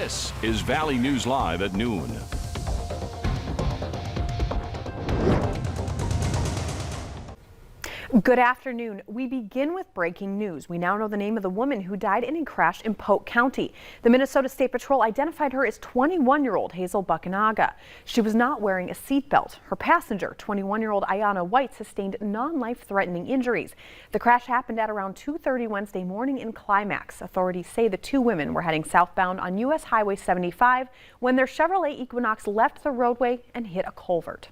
This is Valley News Live at noon. Good afternoon. We begin with breaking news. We now know the name of the woman who died in a crash in Polk County. The Minnesota State Patrol identified her as 21-year-old Hazel Buckanaga. She was not wearing a seatbelt. Her passenger, 21-year-old Ayanna White, sustained non-life-threatening injuries. The crash happened at around 2:30 Wednesday morning in Climax. Authorities say the two women were heading southbound on U.S. Highway 75 when their Chevrolet Equinox left the roadway and hit a culvert.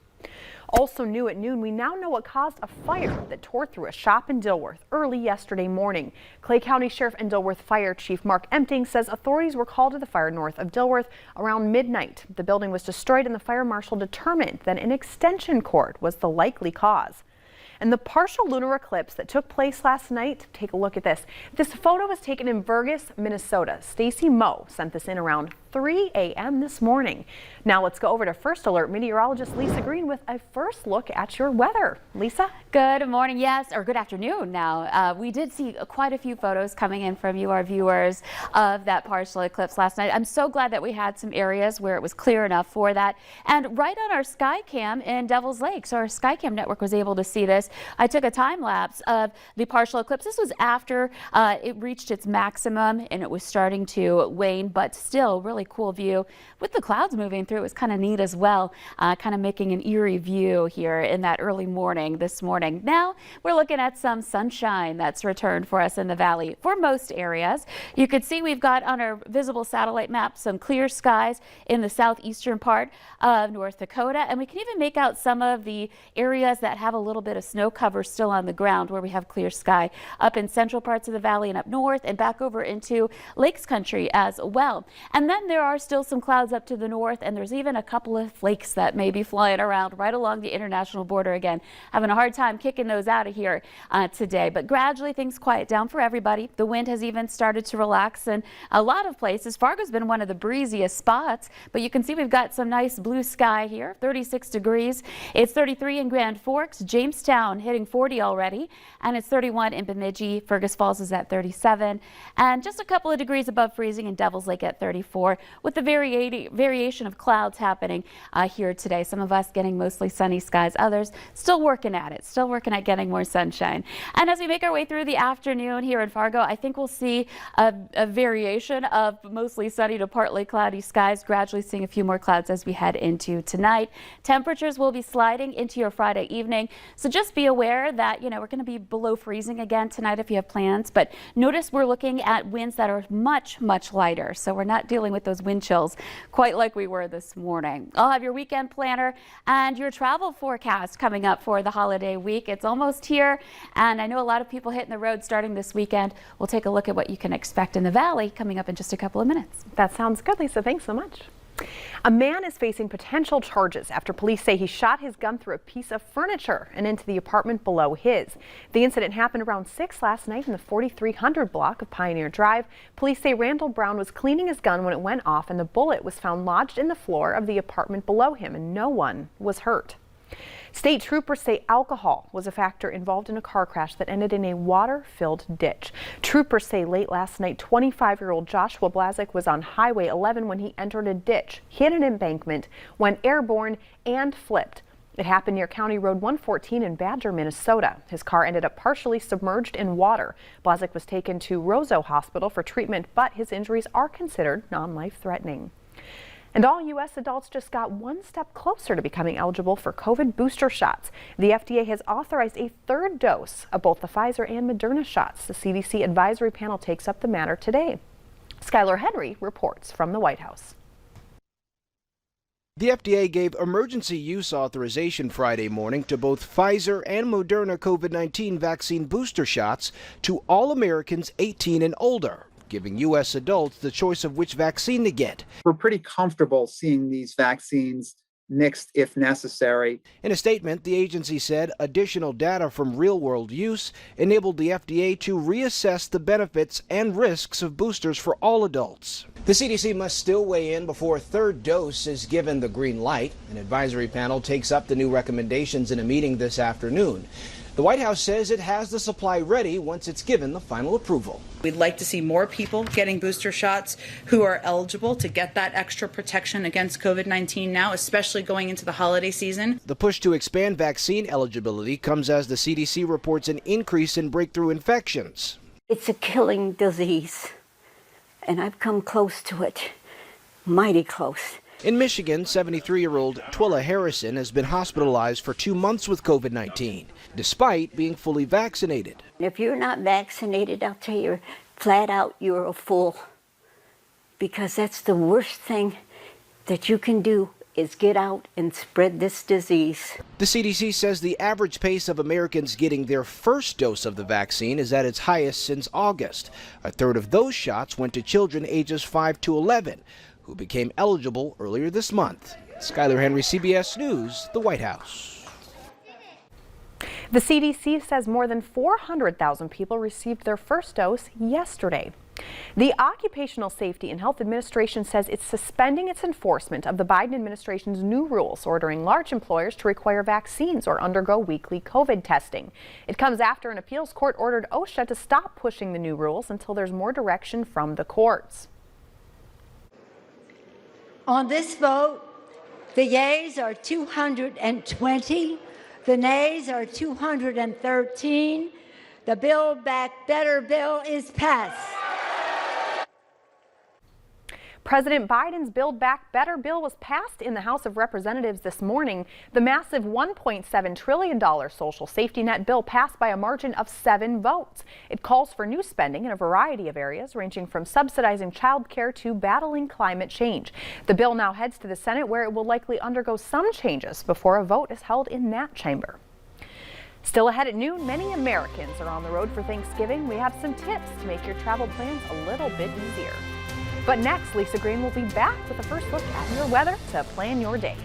Also new at noon, we now know what caused a fire that tore through a shop in Dilworth early yesterday morning. Clay County Sheriff and Dilworth Fire Chief Mark Empting says authorities were called to the fire north of Dilworth around midnight. The building was destroyed and the fire marshal determined that an extension cord was the likely cause. And the partial lunar eclipse that took place last night, take a look at this. This photo was taken in Fergus, Minnesota. Stacy Moe sent this in around 3 a.m. this morning. Now let's go over to First Alert meteorologist Lisa Green with a first look at your weather. Lisa? Good morning, yes, or good afternoon now. We did see quite a few photos coming in from you, our viewers, of that partial eclipse last night. I'm so glad that we had some areas where it was clear enough for that. And right on our Skycam in Devil's Lake, so our Skycam network was able to see this. I took a time lapse of the partial eclipse. This was after it reached its maximum and it was starting to wane, but still really cool view with the clouds moving through. It was kind of neat as well, kind of making an eerie view here in that early morning this morning. Now we're looking at some sunshine that's returned for us in the valley for most areas. You could see we've got on our visible satellite map some clear skies in the southeastern part of North Dakota, and we can even make out some of the areas that have a little bit of snow cover still on the ground where we have clear sky up in central parts of the valley and up north and back over into Lakes Country as well. And then there are still some clouds up to the north, and there's even a couple of flakes that may be flying around right along the international border again. Having a hard time kicking those out of here today, but gradually things quiet down for everybody. The wind has even started to relax in a lot of places. Fargo's been one of the breeziest spots, but you can see we've got some nice blue sky here, 36 degrees. It's 33 in Grand Forks, Jamestown hitting 40 already, and it's 31 in Bemidji. Fergus Falls is at 37, and just a couple of degrees above freezing in Devil's Lake at 34, with the variation of clouds happening here today. Some of us getting mostly sunny skies, others still working at it, still working at getting more sunshine. And as we make our way through the afternoon here in Fargo, I think we'll see a variation of mostly sunny to partly cloudy skies, gradually seeing a few more clouds as we head into tonight. Temperatures will be sliding into your Friday evening, so just be aware that, you know, we're going to be below freezing again tonight if you have plans, but notice we're looking at winds that are much lighter, so we're not dealing with those wind chills quite like we were this morning. I'll have your weekend planner and your travel forecast coming up for the holiday week. It's almost here, and I know a lot of people hitting the road starting this weekend. We'll take a look at what you can expect in the valley coming up in just a couple of minutes. That sounds good, Lisa. Thanks so much. A man is facing potential charges after police say he shot his gun through a piece of furniture and into the apartment below his. The incident happened around 6 last night in the 4300 block of Pioneer Drive. Police say Randall Brown was cleaning his gun when it went off, and the bullet was found lodged in the floor of the apartment below him, and no one was hurt. State troopers say alcohol was a factor involved in a car crash that ended in a water-filled ditch. Troopers say late last night, 25-year-old Joshua Blazik was on Highway 11 when he entered a ditch, hit an embankment, went airborne, and flipped. It happened near County Road 114 in Badger, Minnesota. His car ended up partially submerged in water. Blazik was taken to Roseau Hospital for treatment, but his injuries are considered non-life-threatening. And all U.S. adults just got one step closer to becoming eligible for COVID booster shots. The FDA has authorized a third dose of both the Pfizer and Moderna shots. The CDC advisory panel takes up the matter today. Skylar Henry reports from the White House. The FDA gave emergency use authorization Friday morning to both Pfizer and Moderna COVID-19 vaccine booster shots to all Americans 18 and older, giving U.S. adults the choice of which vaccine to get. We're pretty comfortable seeing these vaccines mixed if necessary. In a statement, the agency said additional data from real-world use enabled the FDA to reassess the benefits and risks of boosters for all adults. The CDC must still weigh in before a third dose is given the green light. An advisory panel takes up the new recommendations in a meeting this afternoon. The White House says it has the supply ready once it's given the final approval. We'd like to see more people getting booster shots who are eligible to get that extra protection against COVID-19 now, especially going into the holiday season. The push to expand vaccine eligibility comes as the CDC reports an increase in breakthrough infections. It's a killing disease, and I've come close to it, mighty close. In Michigan, 73-year-old Twilla Harrison has been hospitalized for 2 months with COVID-19, despite being fully vaccinated. If you're not vaccinated, I'll tell you flat out, you're a fool. Because that's the worst thing that you can do is get out and spread this disease. The CDC says the average pace of Americans getting their first dose of the vaccine is at its highest since August. A third of those shots went to children ages 5 to 11, who became eligible earlier this month. Skylar Henry, CBS News, the White House. The CDC says more than 400,000 people received their first dose yesterday. The Occupational Safety and Health Administration says it's suspending its enforcement of the Biden administration's new rules ordering large employers to require vaccines or undergo weekly COVID testing. It comes after an appeals court ordered OSHA to stop pushing the new rules until there's more direction from the courts. On this vote, the yeas are 220, the nays are 213. The Build Back Better bill is passed. President Biden's Build Back Better bill was passed in the House of Representatives this morning. The massive $1.7 trillion social safety net bill passed by a margin of 7 votes. It calls for new spending in a variety of areas, ranging from subsidizing child care to battling climate change. The bill now heads to the Senate, where it will likely undergo some changes before a vote is held in that chamber. Still ahead at noon, many Americans are on the road for Thanksgiving. We have some tips to make your travel plans a little bit easier. But next, Lisa Green will be back with a first look at your weather to plan your day.